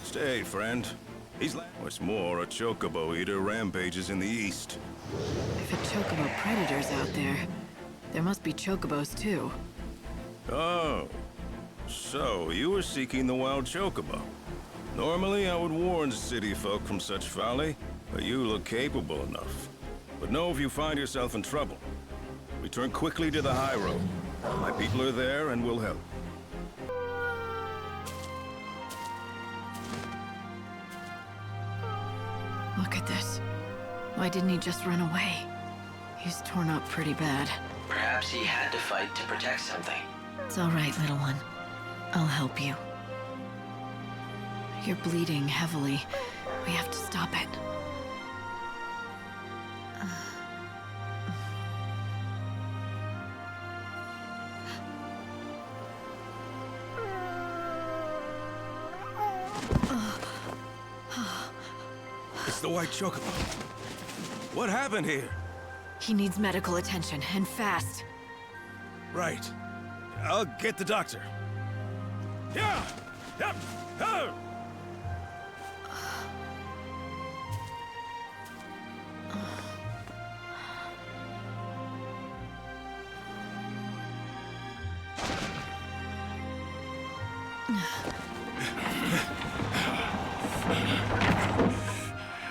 Stay, friend. What's more, a chocobo eater rampages in the east. If a chocobo predator's out there, there must be chocobos too. Oh. So, you were seeking the wild chocobo. Normally, I would warn city folk from such folly, but you look capable enough. But know if you find yourself in trouble. Return quickly to the high road. My people are there and will help. Look at this. Why didn't he just run away? He's torn up pretty bad. Perhaps he had to fight to protect something. It's all right, little one. I'll help you. You're bleeding heavily. We have to stop it. It's the white chocobo. What happened here? He needs medical attention, and fast. Right. I'll get the doctor. Yeah! Yep! Oh!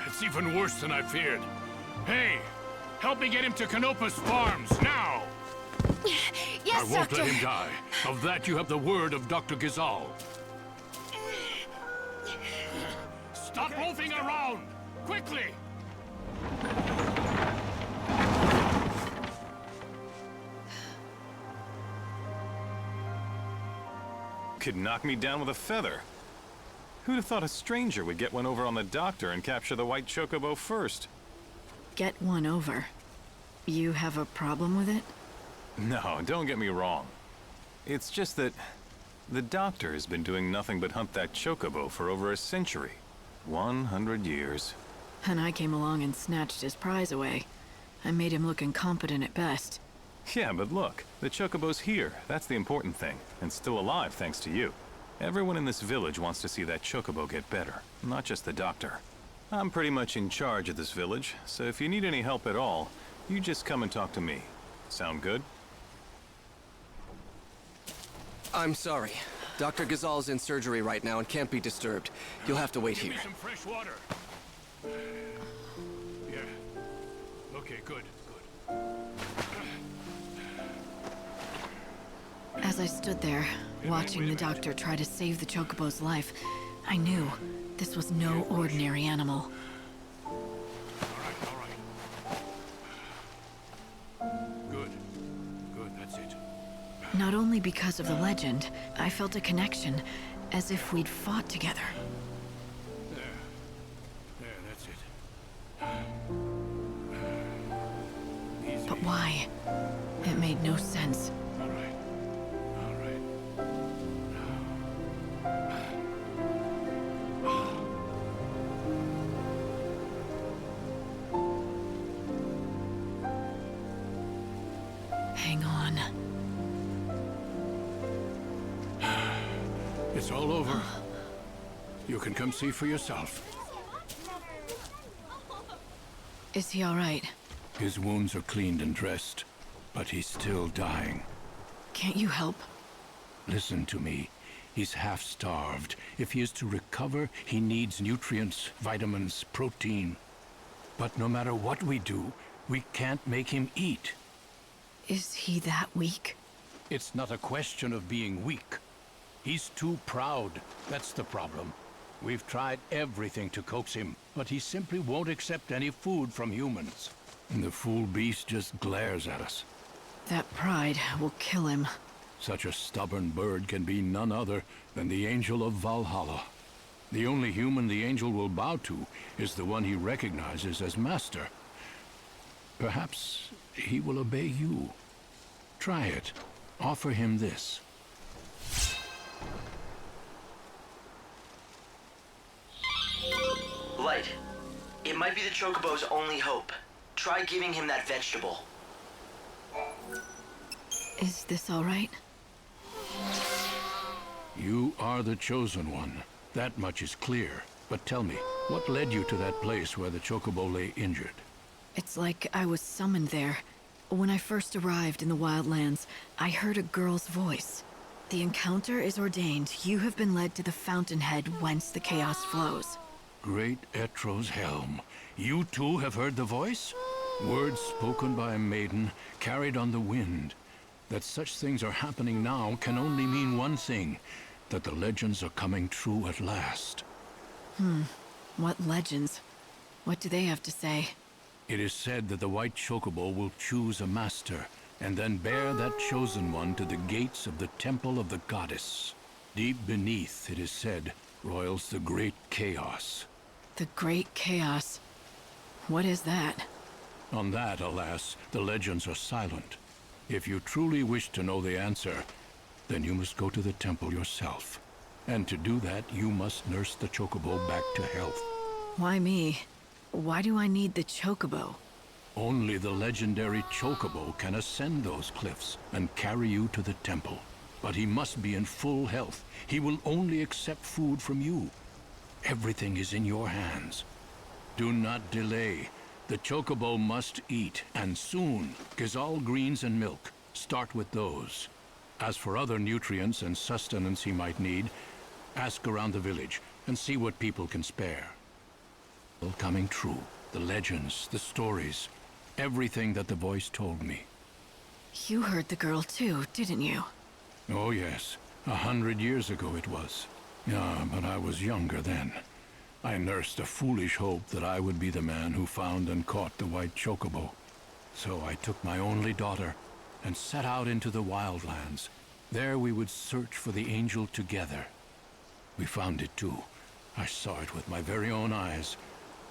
It's even worse than I feared. Hey, help me get him to Canopus Farms, now! Yes, I won't Doctor! let him die. Of that you have the word of Dr. XIII. Stop moving around! Quickly! Could knock me down with a feather. Who'd have thought a stranger would get one over on the doctor and capture the white chocobo first? Get one over. You have a problem with it? No, don't get me wrong. It's just that the doctor has been doing nothing but hunt that chocobo for over a century. 100 years. And I came along and snatched his prize away. I made him look incompetent at best. Yeah, but look, the chocobo's here. That's the important thing. And still alive thanks to you. Everyone in this village wants to see that chocobo get better, not just the doctor. I'm pretty much in charge of this village, so if you need any help at all, you just come and talk to me. Sound good? I'm sorry. Dr. Gazal's in surgery right now and can't be disturbed. You'll have to wait Give here. me some fresh water. Yeah. Okay, good, good. As I stood there, watching the doctor try to save the chocobo's life, I knew this was no ordinary animal. All right. Good. Good, that's it. Not only because of the legend, I felt a connection, as if we'd fought together. There, that's it. Easy. But why? It made no sense. All right. All right. Hang on. It's all over. You can come see for yourself. Is he all right? His wounds are cleaned and dressed, but he's still dying. Can't you help? Listen to me. He's half-starved. If he is to recover, he needs nutrients, vitamins, protein. But no matter what we do, we can't make him eat. Is he that weak? It's not a question of being weak. He's too proud. That's the problem. We've tried everything to coax him, but he simply won't accept any food from humans. And the fool beast just glares at us. That pride will kill him. Such a stubborn bird can be none other than the angel of Valhalla. The only human the angel will bow to is the one he recognizes as master. Perhaps he will obey you. Try it. Offer him this. Light. It might be the chocobo's only hope. Try giving him that vegetable. Is this all right? You are the chosen one. That much is clear. But tell me, what led you to that place where the chocobo lay injured? It's like I was summoned there. When I first arrived in the Wildlands, I heard a girl's voice. The encounter is ordained. You have been led to the fountainhead whence the chaos flows. Great Etro's helm. You too have heard the voice? Words spoken by a maiden, carried on the wind. That such things are happening now can only mean one thing. That the legends are coming true at last. What legends? What do they have to say? It is said that the white chocobo will choose a master, and then bear that chosen one to the gates of the temple of the goddess. Deep beneath, it is said, roils the great chaos. The Great Chaos. What is that? On that, alas, the legends are silent. If you truly wish to know the answer, then you must go to the temple yourself. And to do that, you must nurse the chocobo back to health. Why me? Why do I need the chocobo? Only the legendary chocobo can ascend those cliffs and carry you to the temple. But he must be in full health. He will only accept food from you. Everything is in your hands. Do not delay. The chocobo must eat, and soon. Gazal greens and milk. Start with those. As for other nutrients and sustenance he might need, ask around the village and see what people can spare. All coming true. The legends, the stories, everything that the voice told me. You heard the girl too, didn't you? Oh yes, 100 years ago it was. Yeah, but I was younger then. I nursed a foolish hope that I would be the man who found and caught the white chocobo. So I took my only daughter and set out into the wildlands. There we would search for the angel together. We found it too. I saw it with my very own eyes.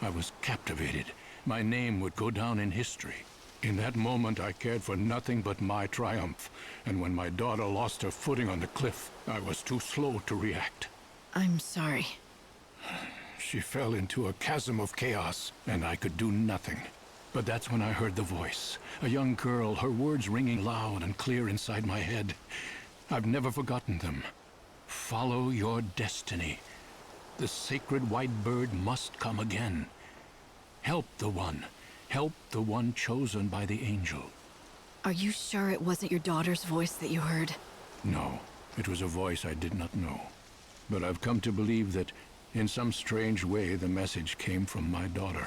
I was captivated. My name would go down in history. In that moment, I cared for nothing but my triumph. And when my daughter lost her footing on the cliff, I was too slow to react. I'm sorry. She fell into a chasm of chaos, and I could do nothing. But that's when I heard the voice. A young girl, her words ringing loud and clear inside my head. I've never forgotten them. Follow your destiny. The sacred white bird must come again. Help the one. Help the one chosen by the angel. Are you sure it wasn't your daughter's voice that you heard? No, it was a voice I did not know. But I've come to believe that, in some strange way, the message came from my daughter.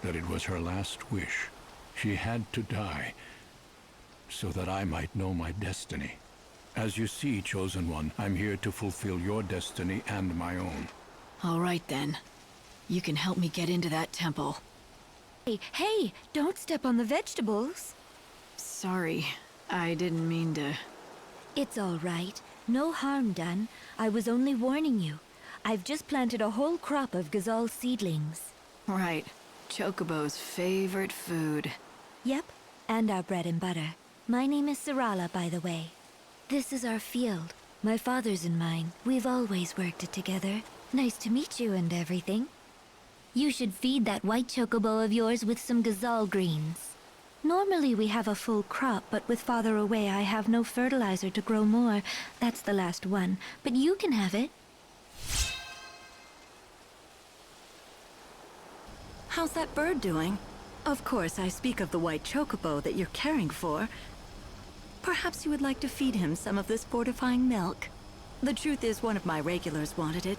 That it was her last wish. She had to die, so that I might know my destiny. As you see, Chosen One, I'm here to fulfill your destiny and my own. All right then. You can help me get into that temple. Hey, don't step on the vegetables. Sorry, I didn't mean to... It's all right. No harm done. I was only warning you. I've just planted a whole crop of Gazal seedlings. Right. Chocobo's favorite food. Yep, and our bread and butter. My name is Sarala, by the way. This is our field. My father's and mine. We've always worked it together. Nice to meet you and everything. You should feed that white chocobo of yours with some Gazal greens. Normally we have a full crop, but with father away I have no fertilizer to grow more. That's the last one, but you can have it. How's that bird doing? Of course, I speak of the white chocobo that you're caring for. Perhaps you would like to feed him some of this fortifying milk. The truth is, one of my regulars wanted it,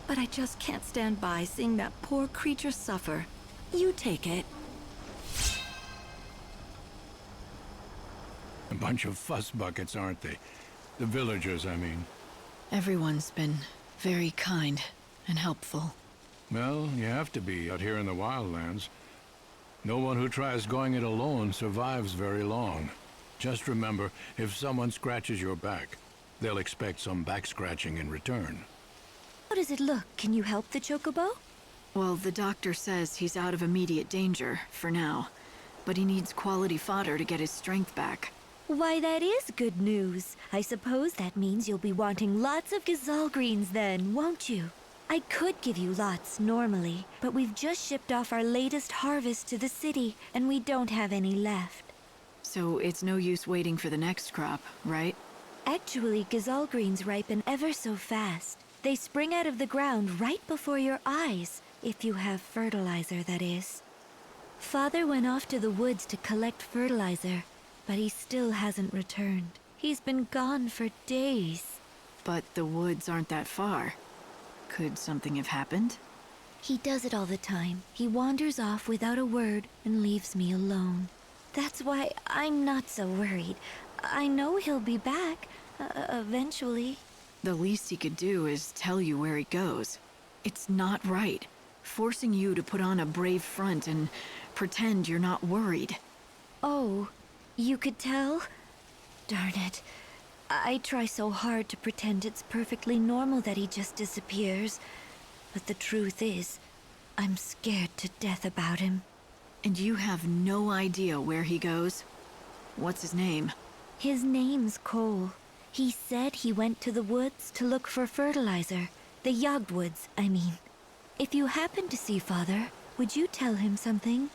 but I just can't stand by seeing that poor creature suffer. You take it. A bunch of fuss buckets, aren't they? The villagers, I mean. Everyone's been very kind and helpful. Well, you have to be out here in the wildlands. No one who tries going it alone survives very long. Just remember, if someone scratches your back, they'll expect some back scratching in return. How does it look? Can you help the chocobo? Well, the doctor says he's out of immediate danger, for now. But he needs quality fodder to get his strength back. Why, that is good news. I suppose that means you'll be wanting lots of Gazal greens then, won't you? I could give you lots normally, but we've just shipped off our latest harvest to the city, and we don't have any left. So it's no use waiting for the next crop, right? Actually, Gazal greens ripen ever so fast. They spring out of the ground right before your eyes, if you have fertilizer, that is. Father went off to the woods to collect fertilizer, but he still hasn't returned. He's been gone for days. But the woods aren't that far. Could something have happened? He does it all the time. He wanders off without a word and leaves me alone. That's why I'm not so worried. I know he'll be back, eventually. The least he could do is tell you where he goes. It's not right. Forcing you to put on a brave front and pretend you're not worried. Oh, you could tell? Darn it. I try so hard to pretend it's perfectly normal that he just disappears. But the truth is, I'm scared to death about him. And you have no idea where he goes? What's his name? His name's Cole. He said he went to the woods to look for fertilizer. The Yogdwoods, I mean. If you happen to see Father, would you tell him something?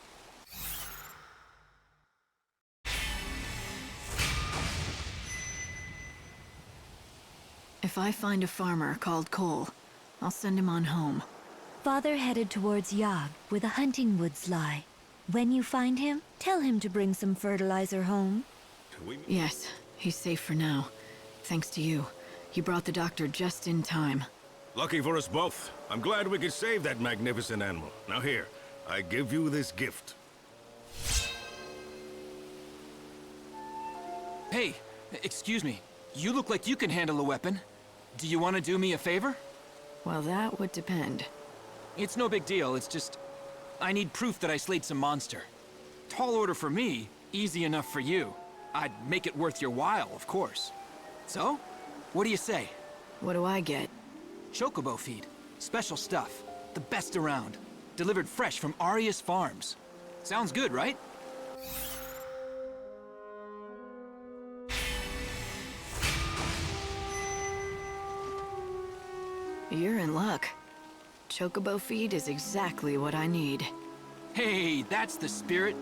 If I find a farmer called Cole, I'll send him on home. Father headed towards Yog, where the hunting woods lie. When you find him, tell him to bring some fertilizer home. Yes, he's safe for now. Thanks to you. You brought the doctor just in time. Lucky for us both. I'm glad we could save that magnificent animal. Now here, I give you this gift. Hey, excuse me. You look like you can handle a weapon. Do you want to do me a favor? Well, that would depend. It's no big deal, it's just... I need proof that I slayed some monster. Tall order for me, easy enough for you. I'd make it worth your while, of course. So, what do you say? What do I get? Chocobo feed. Special stuff. The best around. Delivered fresh from Arius Farms. Sounds good, right? You're in luck. Chocobo feed is exactly what I need. Hey, that's the spirit.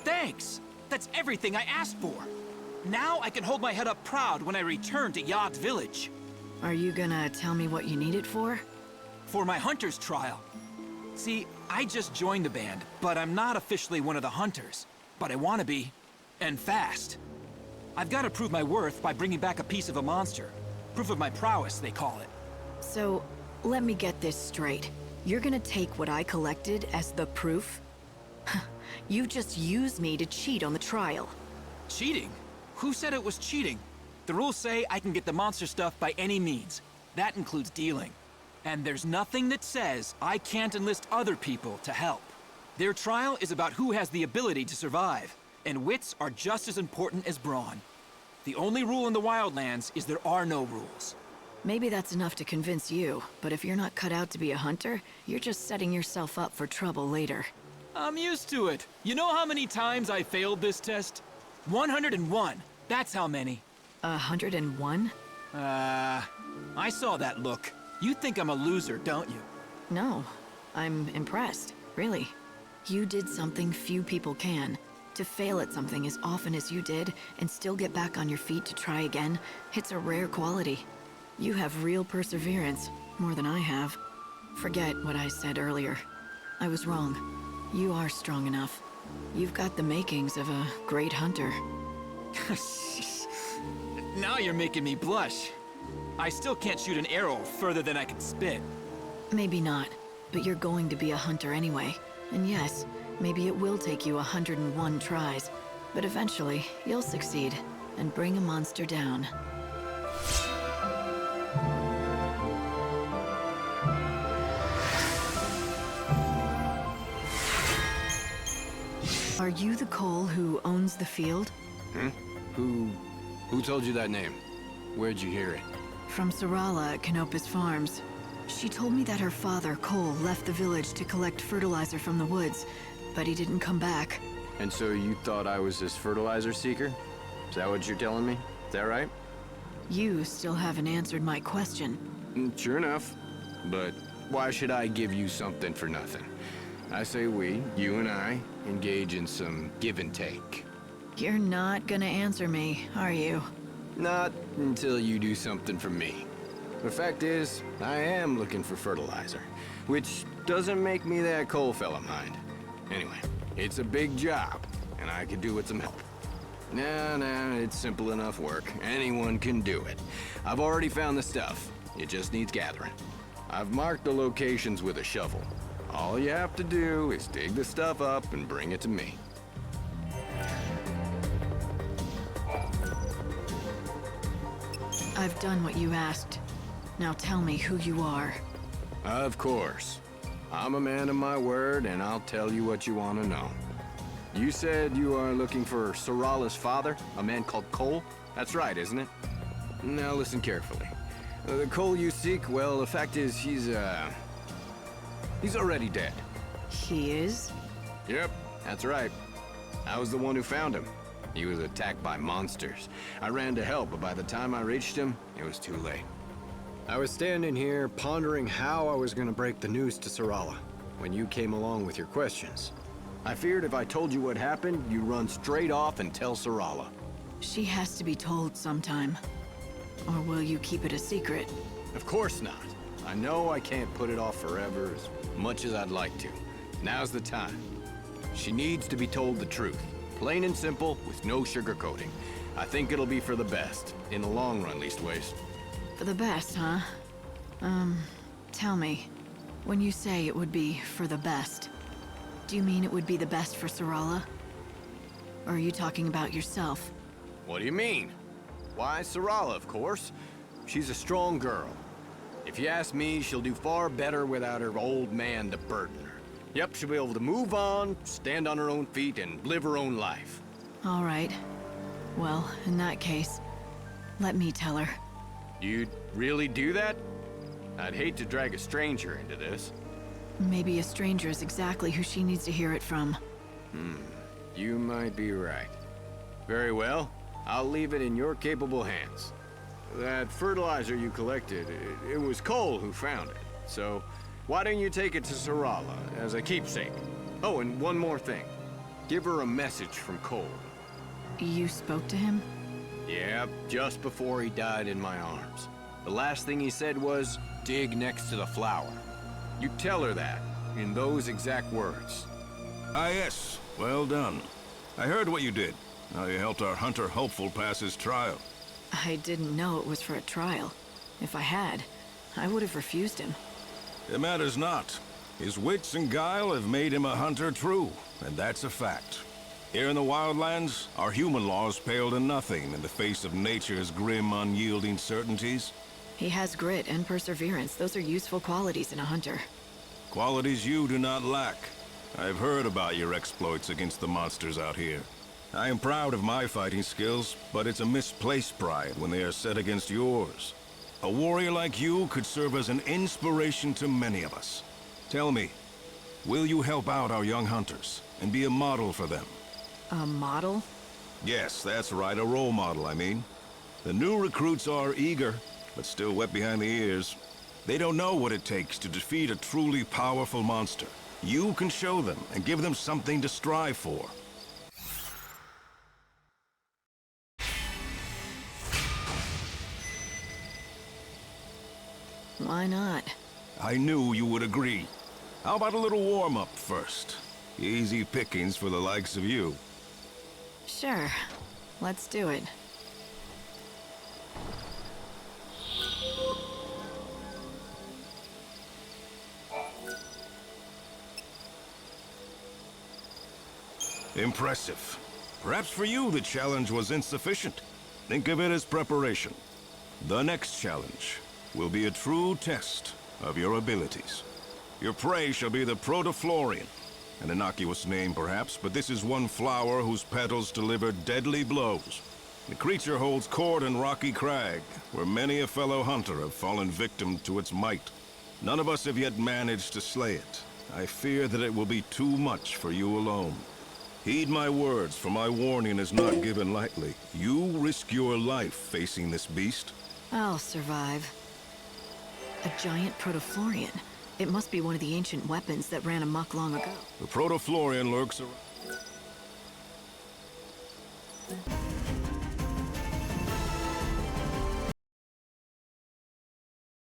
Thanks! That's everything I asked for. Now I can hold my head up proud when I return to Yog's village. Are you gonna tell me what you need it for? For my hunter's trial. See, I just joined the band, but I'm not officially one of the hunters. But I want to be, and fast. I've got to prove my worth by bringing back a piece of a monster. Proof of my prowess, they call it. So, let me get this straight. You're gonna take what I collected as the proof? You just used me to cheat on the trial. Cheating? Who said it was cheating? The rules say I can get the monster stuff by any means. That includes dealing. And there's nothing that says I can't enlist other people to help. Their trial is about who has the ability to survive, and wits are just as important as brawn. The only rule in the Wildlands is there are no rules. Maybe that's enough to convince you, but if you're not cut out to be a hunter, you're just setting yourself up for trouble later. I'm used to it. You know how many times I failed this test? 101. That's how many. 101? I saw that look. You think I'm a loser, don't you? No, I'm impressed, really. You did something few people can. To fail at something as often as you did, and still get back on your feet to try again, it's a rare quality. You have real perseverance, more than I have. Forget what I said earlier. I was wrong. You are strong enough. You've got the makings of a great hunter. Now you're making me blush. I still can't shoot an arrow further than I can spit. Maybe not, but you're going to be a hunter anyway. And yes, maybe it will take you 101 tries, but eventually you'll succeed and bring a monster down. Are you the Cole who owns the field? Who told you that name? Where'd you hear it? From Sarala at Canopus Farms. She told me that her father, Cole, left the village to collect fertilizer from the woods, but he didn't come back. And so you thought I was this fertilizer seeker? Is that what you're telling me? Is that right? You still haven't answered my question. Sure enough. But why should I give you something for nothing? I say we, you and I, engage in some give and take. You're not gonna answer me, are you? Not until you do something for me. The fact is, I am looking for fertilizer, which doesn't make me that coal fella, mind. Anyway, it's a big job, and I could do with some help. Nah, it's simple enough work. Anyone can do it. I've already found the stuff. It just needs gathering. I've marked the locations with a shovel. All you have to do is dig the stuff up and bring it to me. I've done what you asked. Now tell me who you are. Of course. I'm a man of my word, and I'll tell you what you want to know. You said you are looking for Sarala's father, a man called Cole? That's right, isn't it? Now listen carefully. The Cole you seek, well, the fact is he's already dead. He is? Yep, that's right. I was the one who found him. He was attacked by monsters. I ran to help, but by the time I reached him, it was too late. I was standing here pondering how I was going to break the news to Sarala when you came along with your questions. I feared if I told you what happened, you'd run straight off and tell Sarala. She has to be told sometime. Or will you keep it a secret? Of course not. I know I can't put it off forever as much as I'd like to. Now's the time. She needs to be told the truth. Plain and simple, with no sugarcoating. I think it'll be for the best. In the long run, leastways. For the best, huh? Tell me. When you say it would be for the best, do you mean it would be the best for Sarala? Or are you talking about yourself? What do you mean? Why, Sarala, of course. She's a strong girl. If you ask me, she'll do far better without her old man to burden her. Yep, she'll be able to move on, stand on her own feet, and live her own life. All right. Well, in that case, let me tell her. You'd really do that? I'd hate to drag a stranger into this. Maybe a stranger is exactly who she needs to hear it from. You might be right. Very well. I'll leave it in your capable hands. That fertilizer you collected, it was Cole who found it. So, why don't you take it to Sarala as a keepsake? Oh, and one more thing. Give her a message from Cole. You spoke to him? Yeah, just before he died in my arms. The last thing he said was, dig next to the flower. You tell her that, in those exact words. Ah, yes. Well done. I heard what you did. How you helped our hunter hopeful pass his trial. I didn't know it was for a trial. If I had, I would have refused him. It matters not. His wits and guile have made him a hunter true, and that's a fact. Here in the wildlands, our human laws pale to nothing in the face of nature's grim, unyielding certainties. He has grit and perseverance. Those are useful qualities in a hunter. Qualities you do not lack. I've heard about your exploits against the monsters out here. I am proud of my fighting skills, but it's a misplaced pride when they are set against yours. A warrior like you could serve as an inspiration to many of us. Tell me, will you help out our young hunters and be a model for them? A model? Yes, that's right, a role model, I mean. The new recruits are eager, but still wet behind the ears. They don't know what it takes to defeat a truly powerful monster. You can show them and give them something to strive for. Why not? I knew you would agree. How about a little warm-up first? Easy pickings for the likes of you. Sure. Let's do it. Impressive. Perhaps for you the challenge was insufficient. Think of it as preparation. The next challenge will be a true test of your abilities. Your prey shall be the Protoflorian. An innocuous name, perhaps, but this is one flower whose petals deliver deadly blows. The creature holds court in Rocky Crag, where many a fellow hunter have fallen victim to its might. None of us have yet managed to slay it. I fear that it will be too much for you alone. Heed my words, for my warning is not given lightly. You risk your life facing this beast. I'll survive. A giant Protoflorian. It must be one of the ancient weapons that ran amok long ago. The Protoflorian lurks around.